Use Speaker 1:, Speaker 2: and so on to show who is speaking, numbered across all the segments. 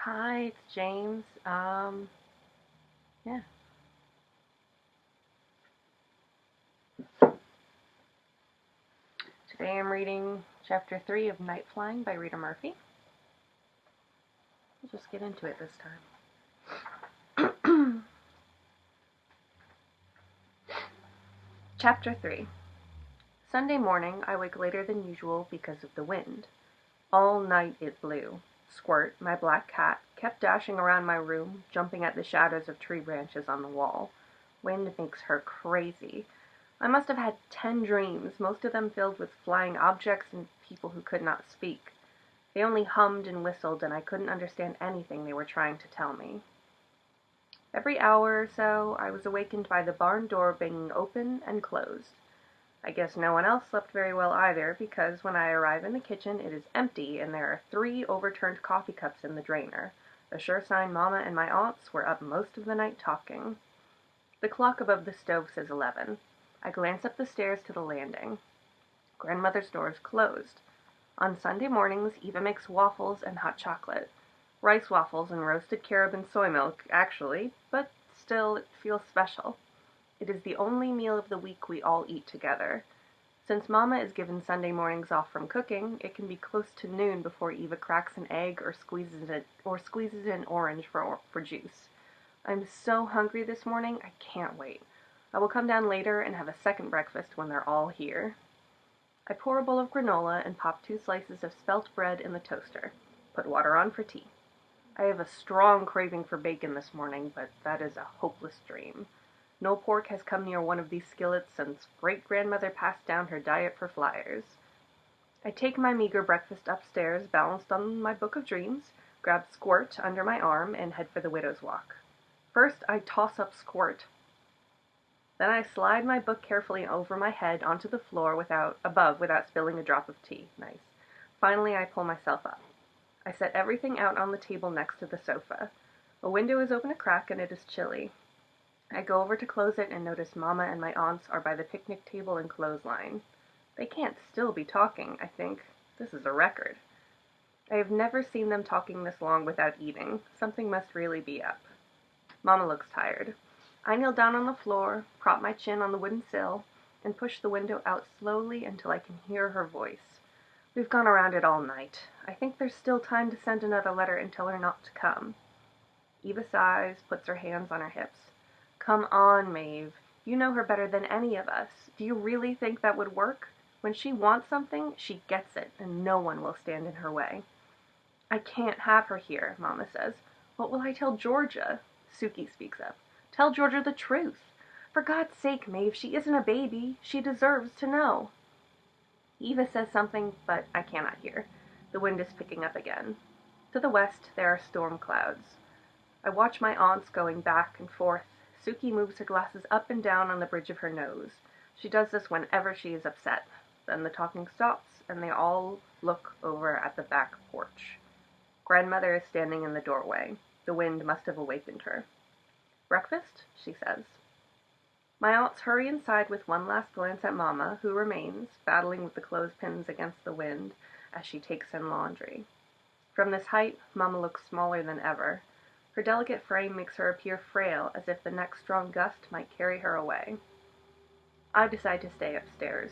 Speaker 1: Hi, it's James. Yeah. Today I'm reading Chapter 3 of Night Flying by Rita Murphy. We'll just get into it this time. Chapter 3. Sunday morning, I wake later than usual because of the wind. All night it blew. Squirt, my black cat, kept dashing around my room, jumping at the shadows of tree branches on the wall. Wind makes her crazy. I must have had 10 dreams, most of them filled with flying objects and people who could not speak. They only hummed and whistled, and I couldn't understand anything they were trying to tell me. Every hour or so, I was awakened by the barn door banging open and closed. I guess no one else slept very well either, because when I arrive in the kitchen, it is empty, and there are 3 overturned coffee cups in the drainer, a sure sign Mama and my aunts were up most of the night talking. The clock above the stove says 11. I glance up the stairs to the landing. Grandmother's door is closed. On Sunday mornings, Eva makes waffles and hot chocolate. Rice waffles and roasted carob and soy milk, actually, but still it feels special. It is the only meal of the week we all eat together. Since Mama is given Sunday mornings off from cooking, it can be close to noon before Eva cracks an egg or squeezes an orange for juice. I'm so hungry this morning, I can't wait. I will come down later and have a second breakfast when they're all here. I pour a bowl of granola and pop 2 slices of spelt bread in the toaster. Put water on for tea. I have a strong craving for bacon this morning, but that is a hopeless dream. No pork has come near one of these skillets since great-grandmother passed down her diet for flyers. I take my meager breakfast upstairs, balanced on my book of dreams, grab Squirt under my arm, and head for the widow's walk. First, I toss up Squirt. Then I slide my book carefully over my head onto the floor without spilling a drop of tea. Nice. Finally, I pull myself up. I set everything out on the table next to the sofa. A window is open a crack and it is chilly. I go over to close it and notice Mama and my aunts are by the picnic table and clothesline. They can't still be talking, I think. This is a record. I have never seen them talking this long without eating. Something must really be up. Mama looks tired. I kneel down on the floor, prop my chin on the wooden sill, and push the window out slowly until I can hear her voice. We've gone around it all night. I think there's still time to send another letter and tell her not to come. Eva sighs, puts her hands on her hips. Come on, Maeve. You know her better than any of us. Do you really think that would work? When she wants something, she gets it, and no one will stand in her way. I can't have her here, Mama says. What will I tell Georgia? Suki speaks up. Tell Georgia the truth. For God's sake, Maeve, she isn't a baby. She deserves to know. Eva says something, but I cannot hear. The wind is picking up again. To the west, there are storm clouds. I watch my aunts going back and forth. Suki moves her glasses up and down on the bridge of her nose. She does this whenever she is upset. Then the talking stops, and they all look over at the back porch. Grandmother is standing in the doorway. The wind must have awakened her. Breakfast? She says. My aunts hurry inside with one last glance at Mama, who remains, battling with the clothespins against the wind as she takes in laundry. From this height, Mama looks smaller than ever. Her delicate frame makes her appear frail, as if the next strong gust might carry her away. I decide to stay upstairs.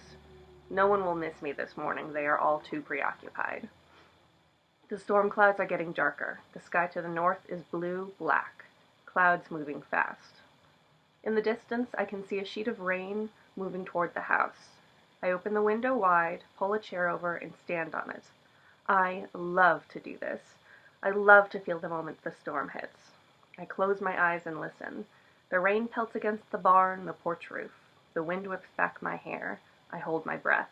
Speaker 1: No one will miss me this morning. They are all too preoccupied. The storm clouds are getting darker. The sky to the north is blue-black, clouds moving fast. In the distance, I can see a sheet of rain moving toward the house. I open the window wide, pull a chair over, and stand on it. I love to do this. I love to feel the moment the storm hits. I close my eyes and listen. The rain pelts against the barn, the porch roof. The wind whips back my hair. I hold my breath.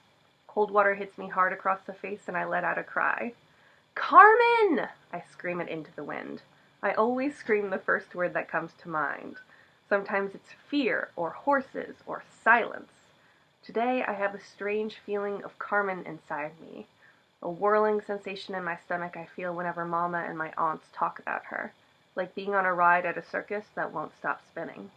Speaker 1: Cold water hits me hard across the face and I let out a cry. Carmen! I scream it into the wind. I always scream the first word that comes to mind. Sometimes it's fear, or horses, or silence. Today I have a strange feeling of Carmen inside me. A whirling sensation in my stomach I feel whenever Mama and my aunts talk about her, like being on a ride at a circus that won't stop spinning.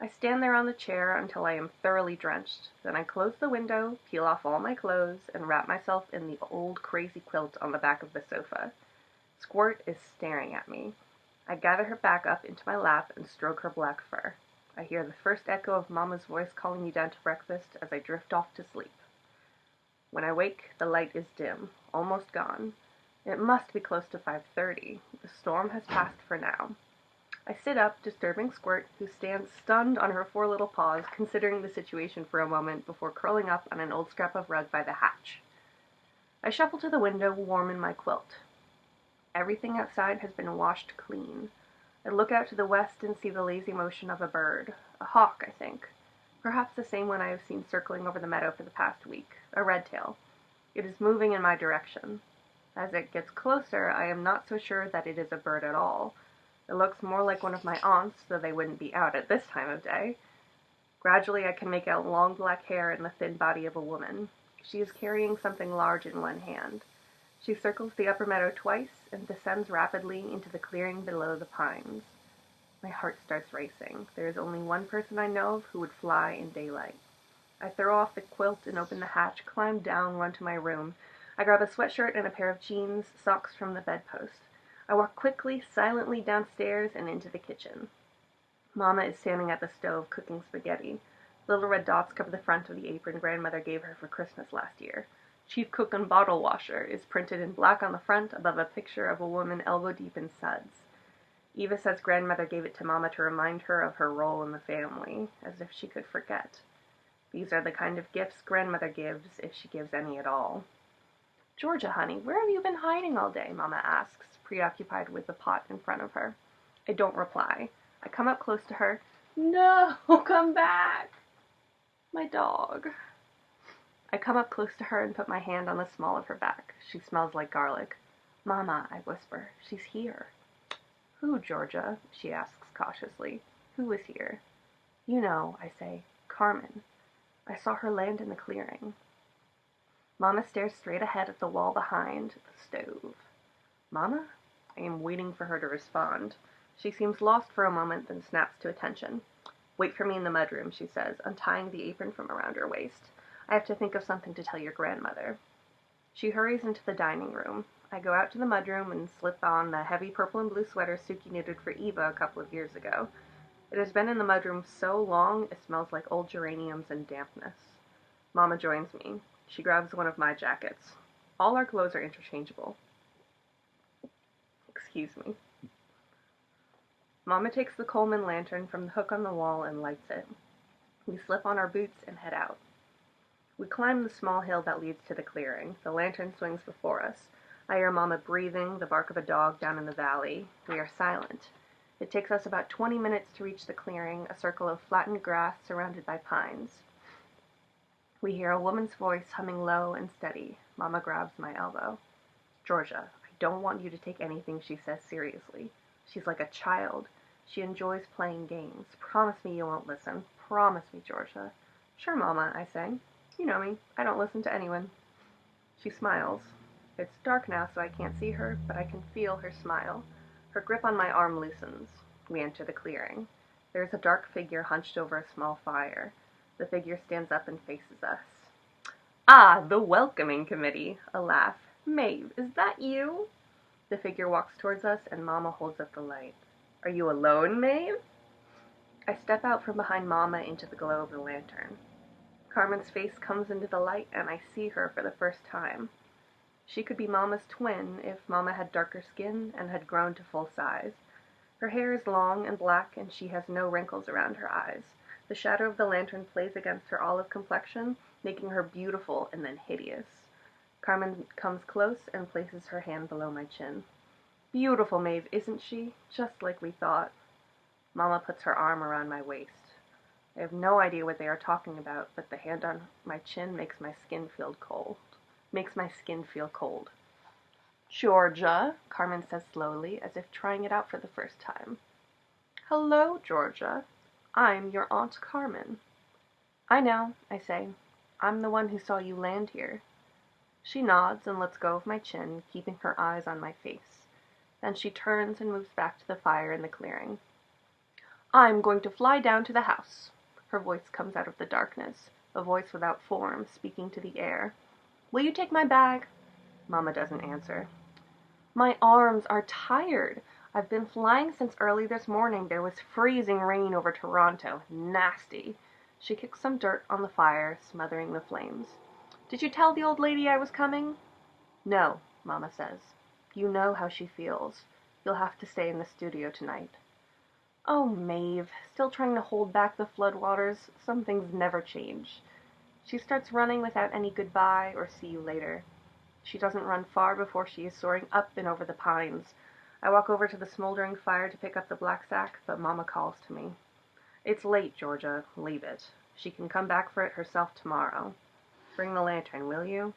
Speaker 1: I stand there on the chair until I am thoroughly drenched. Then I close the window, peel off all my clothes, and wrap myself in the old crazy quilt on the back of the sofa. Squirt is staring at me. I gather her back up into my lap and stroke her black fur. I hear the first echo of Mama's voice calling me down to breakfast as I drift off to sleep. When I wake, the light is dim, almost gone. It must be close to 5:30. The storm has passed for now. I sit up, disturbing Squirt, who stands stunned on her four little paws, considering the situation for a moment before curling up on an old scrap of rug by the hatch. I shuffle to the window, warm in my quilt. Everything outside has been washed clean. I look out to the west and see the lazy motion of a bird. A hawk, I think. Perhaps the same one I have seen circling over the meadow for the past week. A red-tail. It is moving in my direction. As it gets closer, I am not so sure that it is a bird at all. It looks more like one of my aunts, though they wouldn't be out at this time of day. Gradually, I can make out long black hair and the thin body of a woman. She is carrying something large in one hand. She circles the upper meadow twice and descends rapidly into the clearing below the pines. My heart starts racing. There is only one person I know of who would fly in daylight. I throw off the quilt and open the hatch, climb down, run to my room. I grab a sweatshirt and a pair of jeans, socks from the bedpost. I walk quickly, silently downstairs and into the kitchen. Mama is standing at the stove cooking spaghetti. Little red dots cover the front of the apron Grandmother gave her for Christmas last year. Chief Cook and Bottle Washer is printed in black on the front above a picture of a woman elbow-deep in suds. Eva says Grandmother gave it to Mama to remind her of her role in the family, as if she could forget. These are the kind of gifts Grandmother gives, if she gives any at all. "Georgia, honey, where have you been hiding all day?" Mama asks, preoccupied with the pot in front of her. I don't reply. I come up close to her. "No, come back!" My dog. I come up close to her and put my hand on the small of her back. She smells like garlic. "Mama," I whisper, "she's here." "Who, Georgia?" she asks cautiously. "Who is here?" "You know," I say. "Carmen. I saw her land in the clearing." Mama stares straight ahead at the wall behind the stove. "Mama?" I am waiting for her to respond. She seems lost for a moment, then snaps to attention. "Wait for me in the mudroom," she says, untying the apron from around her waist. "I have to think of something to tell your grandmother." She hurries into the dining room. I go out to the mudroom and slip on the heavy purple and blue sweater Suki knitted for Eva a couple of years ago. It has been in the mudroom so long, it smells like old geraniums and dampness. Mama joins me. She grabs one of my jackets. All our clothes are interchangeable. Excuse me. Mama takes the Coleman lantern from the hook on the wall and lights it. We slip on our boots and head out. We climb the small hill that leads to the clearing. The lantern swings before us. I hear Mama breathing, the bark of a dog down in the valley. We are silent. It takes us about 20 minutes to reach the clearing, a circle of flattened grass surrounded by pines. We hear a woman's voice humming low and steady. Mama grabs my elbow. "Georgia, I don't want you to take anything she says seriously. She's like a child. She enjoys playing games. Promise me you won't listen. Promise me, Georgia." "Sure, Mama," I say. "You know me. I don't listen to anyone." She smiles. It's dark now, so I can't see her, but I can feel her smile. Her grip on my arm loosens. We enter the clearing. There is a dark figure hunched over a small fire. The figure stands up and faces us. "Ah, the welcoming committee!" A laugh. "Maeve, is that you?" The figure walks towards us, and Mama holds up the light. "Are you alone, Maeve?" I step out from behind Mama into the glow of the lantern. Carmen's face comes into the light, and I see her for the first time. She could be Mama's twin if Mama had darker skin and had grown to full size. Her hair is long and black, and she has no wrinkles around her eyes. The shadow of the lantern plays against her olive complexion, making her beautiful and then hideous. Carmen comes close and places her hand below my chin. "Beautiful, Maeve, isn't she? Just like we thought." Mama puts her arm around my waist. I have no idea what they are talking about, but the hand on my chin makes my skin feel cold. "Georgia," Carmen says slowly, as if trying it out for the first time. "Hello, Georgia. I'm your Aunt Carmen." "I know," I say. "I'm the one who saw you land here." She nods and lets go of my chin, keeping her eyes on my face. Then she turns and moves back to the fire in the clearing. "I'm going to fly down to the house." Her voice comes out of the darkness, a voice without form, speaking to the air. "Will you take my bag?" Mama doesn't answer. My arms are tired. I've been flying since early this morning. There was freezing rain over Toronto. Nasty. She kicks some dirt on the fire, smothering the flames. Did you tell the old lady I was coming? No, Mama says. You know how she feels. You'll have to stay in the studio tonight. Oh, Maeve, still trying to hold back the floodwaters. Some things never change. She starts running without any goodbye or see you later. She doesn't run far before she is soaring up and over the pines. I walk over to the smoldering fire to pick up the black sack, but Mama calls to me. It's late, Georgia. Leave it. She can come back for it herself tomorrow. Bring the lantern, will you?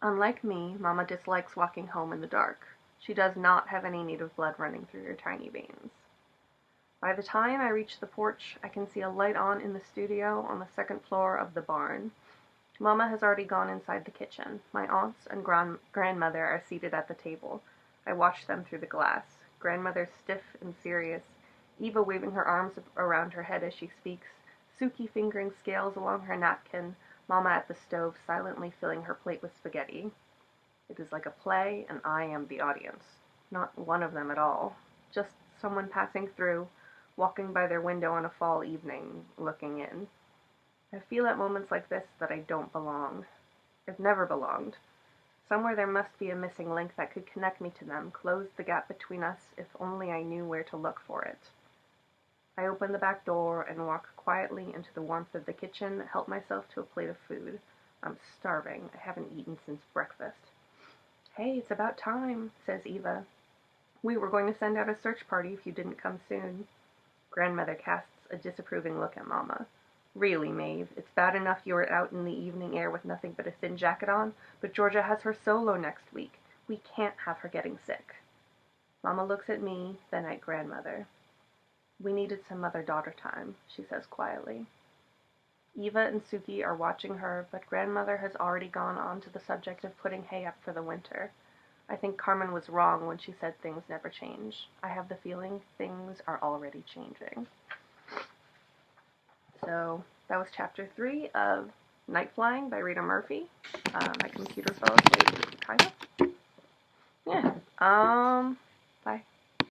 Speaker 1: Unlike me, Mama dislikes walking home in the dark. She does not have any native blood running through her tiny veins. By the time I reach the porch, I can see a light on in the studio on the second floor of the barn. Mama has already gone inside the kitchen. My aunts and grandmother are seated at the table. I watch them through the glass. Grandmother stiff and serious, Eva waving her arms around her head as she speaks, Suki fingering scales along her napkin, Mama at the stove silently filling her plate with spaghetti. It is like a play, and I am the audience. Not one of them at all. Just someone passing through, walking by their window on a fall evening, looking in. I feel at moments like this that I don't belong. I've never belonged. Somewhere there must be a missing link that could connect me to them, close the gap between us, if only I knew where to look for it. I open the back door and walk quietly into the warmth of the kitchen, help myself to a plate of food. I'm starving. I haven't eaten since breakfast. Hey, it's about time, says Eva. We were going to send out a search party if you didn't come soon. Grandmother casts a disapproving look at Mama. Really, Maeve, it's bad enough you were out in the evening air with nothing but a thin jacket on, but Georgia has her solo next week. We can't have her getting sick. Mama looks at me, then at Grandmother. We needed some mother-daughter time, she says quietly. Eva and Suki are watching her, but Grandmother has already gone on to the subject of putting hay up for the winter. I think Carmen was wrong when she said things never change. I have the feeling things are already changing. So that was chapter 3 of Night Flying by Rita Murphy. My computer fell asleep, kind of. Yeah. Bye.